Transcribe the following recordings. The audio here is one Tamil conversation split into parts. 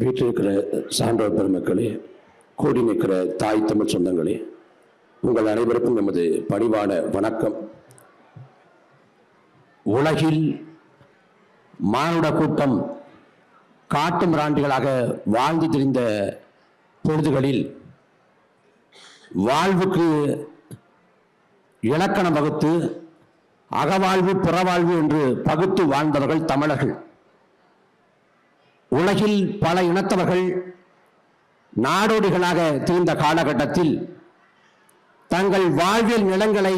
வீட்டில் இருக்கிற சான்றோர் பெருமக்களே, கூடி நிற்கிற தாய் தமிழ் சொந்தங்களே, உங்கள் அனைவருக்கும் நமது பணிவான வணக்கம். உலகில் மானுட கூட்டம் காட்டு மிராண்டிகளாக வாழ்ந்து திரிந்த பொழுதுகளில் வாழ்வுக்கு இலக்கணம் வகுத்து அகவாழ்வு புறவாழ்வு என்று பகுத்து வாழ்ந்தவர்கள் தமிழர்கள். உலகில் பல இனத்தவர்கள் நாடோடிகளாக திரிந்த காலகட்டத்தில் தங்கள் வாழ்வியல் நிலங்களை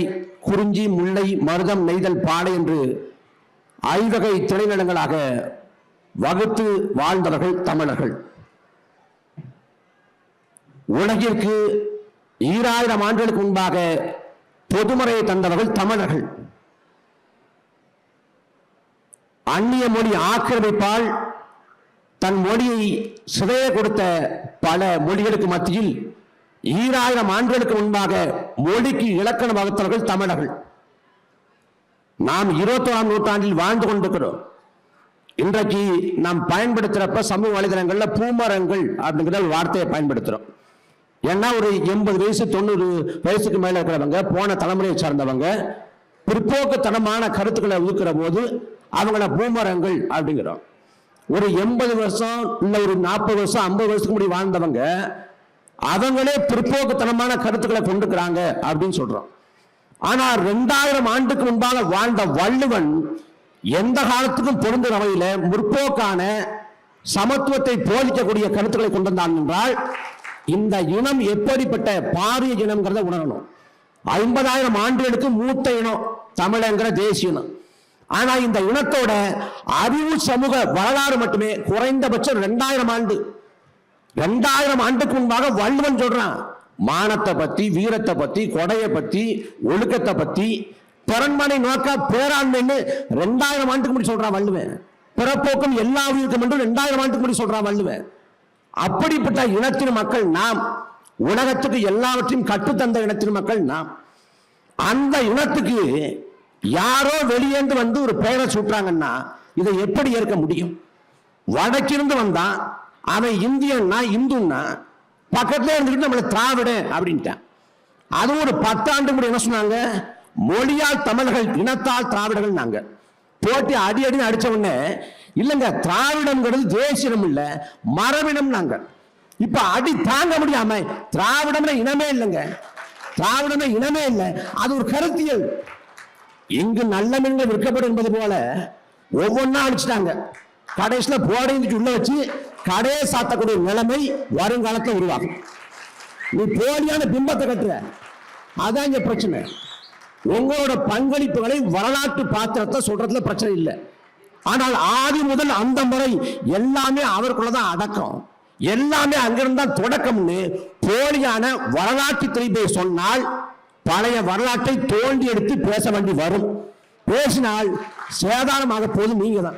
குறிஞ்சி, முல்லை, மருதம், நெய்தல், பாலை என்று ஐவகை திணைநிலங்களாக வகுத்து வாழ்ந்தவர்கள் தமிழர்கள். உலகிற்கு 2000 ஆண்டுகளுக்கு முன்பாக பொதுமுறையை தந்தவர்கள் தமிழர்கள். அந்நிய மொழி ஆக்கிரமிப்பால் தன் மொழியை சிதைய கொடுத்த பல மொழிகளுக்கு மத்தியில் 2000 ஆண்டுகளுக்கு முன்பாக மொழிக்கு இலக்கணம் வகுத்தவர்கள் தமிழர்கள். நாம் 21ஆம் நூற்றாண்டில் வாழ்ந்து கொண்டிருக்கிறோம். இன்றைக்கு நாம் பயன்படுத்துறப்ப சமூக வலைதளங்கள்ல பூமரங்கள் அப்படிங்கிற ஒரு வார்த்தையை பயன்படுத்துறோம். ஏன்னா ஒரு 80 வயசு 90 வயசுக்கு மேல இருக்கிறவங்க, போன தலைமுறையை சார்ந்தவங்க, பிற்போக்குத்தனமான கருத்துக்களை ஒதுக்குற போது அவங்கள பூமரங்கள் அப்படிங்கிறோம். ஒரு 80 வருஷம் இல்ல ஒரு 40 வருஷம் 50 வருஷத்துக்கு முன்னாடி வாழ்ந்தவங்க அவங்களே பிற்போக்குத்தனமான கருத்துக்களை கொண்டுக்கிறாங்க அப்படின்னு சொல்றோம். ஆனா 2000 ஆண்டுக்கு முன்பாக வாழ்ந்த வள்ளுவன் எந்த காலத்துக்கும் பொருந்தும் வகையில முற்போக்கான சமத்துவத்தை போதிக்கக்கூடிய கருத்துக்களை கொண்டிருந்தான் என்றால் இந்த இனம் எப்படிப்பட்ட பாரிய இனம்ங்கிறத உணரணும். 50,000 ஆண்டுகளுக்கு மூத்த இனம் தமிழங்கிற தேசிய இனம். ஆனா இந்த இனத்தோட அறிவு சமூக வரலாறு மட்டுமே குறைந்தபட்சம் 2000 ஆண்டு. 2000 ஆண்டுக்கு முன்பாக வள்ளுவன் சொல்றான் மானத்தை பத்தி, வீரத்தை பத்தி, கொடையை பத்தி, ஒழுக்கத்தை பத்தி, பிறன்மனை நோக்க பேராண்மைன்னு 2000 ஆண்டுக்கு முன்னாடி சொல்றான் வள்ளுவன். பிறப்போக்கும் எல்லா உயிருக்கும் என்று 2000 ஆண்டுக்கு முன்னாடி சொல்றான் வள்ளுவன். அப்படிப்பட்ட இனத்தின் மக்கள் நாம். உலகத்துக்கு எல்லாவற்றையும் கற்றுத்தந்த இனத்தின் மக்கள் நாம். அந்த இனத்துக்கு யாரோ வெளியேந்து வந்து ஒரு பெயரை சூட்டுறாங்கன்னா இதை எப்படி ஏற்க முடியும்? வடக்கிருந்து வந்தான், அவன் இந்தியன்னா இந்துன்னா பக்கத்துல இருந்துக்கிட்டு நம்மளை திராவிட அப்படின்ட்டான். அதுவும் ஒரு 10 ஆண்டு முன்னாடி என்ன சொன்னாங்க? மொழியால் தமிழர்கள், இனத்தால் திராவிடர்கள். நாங்க போட்டி அடி அடி அடிச்ச உடனே இல்லைங்க திராவிடம்ங்கிறது தேசியம் இல்ல மரபினம். நாங்க இப்ப அடி தாங்க முடியாம திராவிடம்னா இனமே இல்லைங்க, திராவிடமே இனமே இல்லை, அது ஒரு கருத்தியல். இங்கு நல்ல மீன்கள் விற்கப்படும் என்பது போல ஒவ்வொன்னா அடிச்சுட்டாங்க. கடைசியில போடைந்து உள்ள வச்சு கடையை சாத்தக்கூடிய நிலைமை வருங்காலத்தில் உருவாகும். நீ போலியான பிம்பத்தை கட்டுற, அதான் இங்க பிரச்சனை. உங்களோட பங்களிப்புகளை வரலாற்று பாத்திரத்தை சொல்றதுல பிரச்சனை இல்லை. ஆனால் ஆதி முதல் அந்த முறை எல்லாமே அவருக்குள்ளதான் அடக்கம், எல்லாமே அங்கிருந்தா தொடக்கம்னு போலியான வரலாற்று திரிப்பை சொன்னால் பழைய வரலாற்றை தோண்டி எடுத்து பேச வேண்டி வரும். பேசினால் சேதாரமாக போது நீங்க தான்.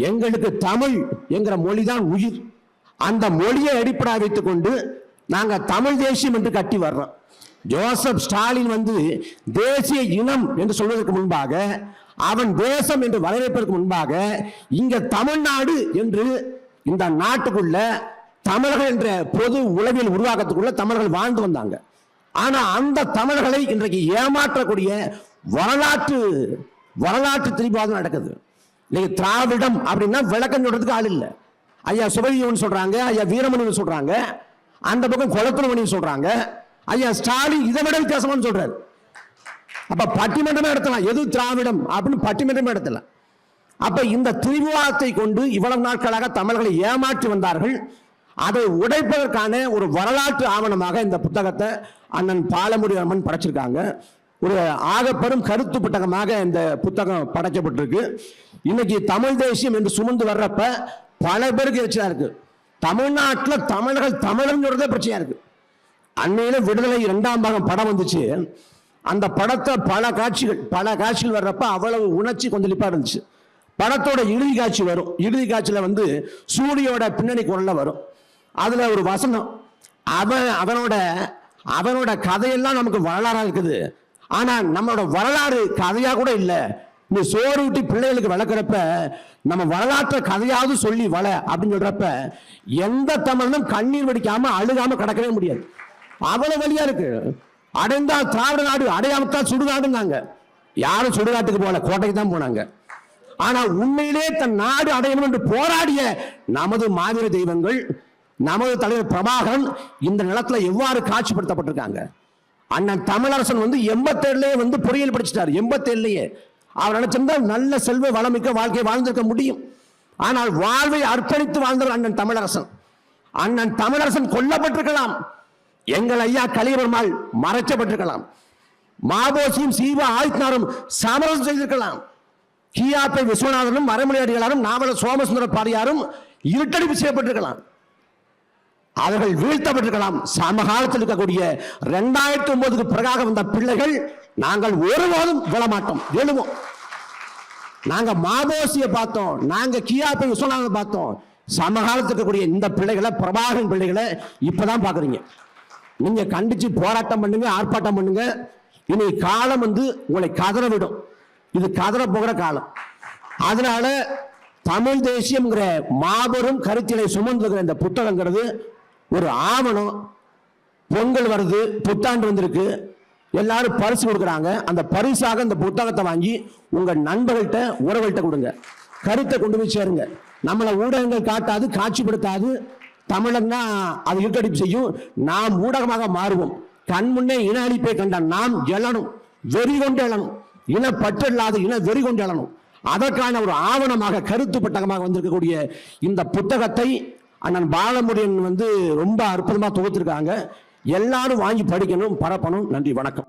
எங்களுக்கு தமிழ் என்கிற மொழிதான் உயிர். அந்த மொழியை அடிப்படையாக வைத்துக் கொண்டு நாங்க தமிழ் தேசியம் என்று கட்டி வர்றோம். ஜோசப் ஸ்டாலின் வந்து தேசிய இனம் என்று சொல்வதற்கு முன்பாக, அவன் தேசம் என்று வரவேற்பதற்கு முன்பாக இங்க தமிழ்நாடு என்று இந்த நாட்டுக்குள்ள தமிழர்கள் என்ற பொது உளவியல் உருவாக்கத்துக்குள்ள தமிழர்கள் வாழ்ந்து வந்தாங்க. ஆனா அந்த தமிழர்களை இன்றைக்கு ஏமாற்றக்கூடிய வரலாற்று திரிபாதம் நடக்குது. நீங்க திராவிடம் அப்படின்னா விளக்கம் சொல்றதுக்கு ஆள் இல்லை. ஐயா சுபவீரன் சொல்றாங்க, ஐயா வீரமணி சொல்றாங்க, அந்த பக்கம் கொளத்துணமணி சொல்றாங்க, ஐயா ஸ்டாலின் இதை விட வித்தியாசமானு சொல்றாரு. அப்ப பட்டிமன்றமே நடத்தலாம், எது திராவிடம் அப்படின்னு பட்டிமன்றமே நடத்தலாம். அப்ப இந்த திரிபுவாதத்தை கொண்டு இவ்வளவு நாட்களாக தமிழர்களை ஏமாற்றி வந்தார்கள். அதை உடைப்பதற்கான ஒரு வரலாற்று ஆவணமாக இந்த புத்தகத்தை அண்ணன் பாலமுடி அம்மன் படைச்சிருக்காங்க. ஒரு ஆகப்பெரும் கருத்து புத்தகமாக இந்த புத்தகம் படைக்கப்பட்டிருக்கு. இன்னைக்கு தமிழ் தேசியம் என்று சுமந்து வர்றப்ப பல பேருக்கு எச்சா இருக்கு. தமிழ்நாட்டில் தமிழர்கள் தமிழர்களே பிரச்சனையா இருக்கு. அன்னையில விடுதலை 2ஆம் பாகம் படம் வந்துச்சு. அந்த படத்தை பல காட்சிகள் வர்றப்ப அவ்வளவு உணர்ச்சி கொந்தளிப்பா இருந்துச்சு. படத்தோட இறுதி காட்சி வரும். இறுதி காட்சியில வந்து சூரியோட பின்னணி குரல்ல வரும். அதுல ஒரு வசனம், அவனோட கதையெல்லாம் நமக்கு வரலாறா இருக்குது. ஆனா நம்மளோட வரலாறு கதையா கூட இல்லை, இந்த சோறு ஊட்டி பிள்ளைகளுக்கு வளர்க்குறப்ப நம்ம வரலாற்ற கதையாவது சொல்லி வள அப்படின்னு சொல்றப்ப எந்த தமிழனும் கண்ணீர் வடிக்காம அழுகாம கடக்கவே முடியாது. அவ்வளவு வழியா இருக்கு. அடைந்தால் திராவிட நாடு, அடையாமத்தால் சுடுகாடுனாங்க. யாரும் சுடுகாட்டுக்கு போல, கோட்டைக்கு தான் போனாங்க. ஆனா உண்மையிலே தன் நாடு அடையணும் என்று போராடிய நமது மாவீர தெய்வங்கள், நமது தலைவர் பிரபாகரன் இந்த நிலத்துல எவ்வாறு காட்சிப்படுத்தப்பட்டிருக்காங்க. அண்ணன் தமிழரசன் 87 பொறியியல் படிச்சிட்டார். 87 அவர் நினைச்சிருந்தா நல்ல செல்வ வளமிக்க வாழ்க்கை வாழ்ந்திருக்க முடியும். ஆனால் வாழ்வை அர்ப்பணித்து வாழ்ந்தவர் அண்ணன் தமிழரசன். அண்ணன் தமிழரசன் கொல்லப்பட்டிருக்கலாம். எங்கள் ஐயா கலியபெருமாள் மறைக்கப்பட்டிருக்கலாம். மாபோசியும் சீவா ஆதித்யநாதரும் சமரசம் செய்திருக்கலாம். கியாப்பை விஸ்வநாதனும் மறைமொழி அடிகளாரும் நாவலர் சோமசுந்தர பாரியாரும் இருட்டடிப்பு செய்யப்பட்டிருக்கலாம். அவர்கள் வீழ்த்தப்பட்டிருக்கலாம். சமகாலத்தில் இருக்கக்கூடிய 2009க்கு பிறகாக வந்த பிள்ளைகள் நாங்கள் ஒருபோதும் விழமாட்டோம், எழுவோம். நாங்க மாபோசியை பார்த்தோம், நாங்க கியாப்பை விஸ்வநாதன் பார்த்தோம். சமகாலத்தில் இருக்கக்கூடிய இந்த பிள்ளைகளை, பிரபாகரன் பிள்ளைகளை இப்பதான் பாக்குறீங்க. நீங்க கண்டிச்சு போராட்டம் பண்ணுங்க, ஆர்ப்பாட்டம் பண்ணுங்க. இனி காலம் உங்களை கதற விடும். இது கதற போகிற காலம். அதனால தமிழ் தேசியம்ங்கிற மாபெரும் கருத்திலை சுமந்துகிற இந்த புத்தகங்கிறது ஒரு ஆவணம். பொங்கல் வருது, புத்தாண்டு வந்திருக்கு, எல்லாரும் பரிசு கொடுக்குறாங்க. அந்த பரிசாக இந்த புத்தகத்தை வாங்கி உங்க நண்பர்கள்ட்ட, உறவுகள்கிட்ட கொடுங்க. கருத்தை கொண்டு போய் சேருங்க. நம்மளை ஊடகங்கள் காட்டாது, காட்சிப்படுத்தாது. தமிழன்னா அது இருட்டடிப்பு செய்யும். நாம் ஊடகமாக மாறுவோம். கண் முன்னே இன அழிப்பை கண்ட நாம் எழணும், வெறி கொண்டு எழணும். இனப்பற்று இல்லாத இன வெறி கொண்டு எழணும். அதற்கான ஒரு ஆவணமாக, கருத்து புத்தகமாக வந்திருக்கக்கூடிய இந்த புத்தகத்தை அண்ணன் பாலமுருகன் ரொம்ப அற்புதமா தொகுத்திருக்காங்க. எல்லாரும் வாங்கி படிக்கணும், பரப்பணும். நன்றி, வணக்கம்.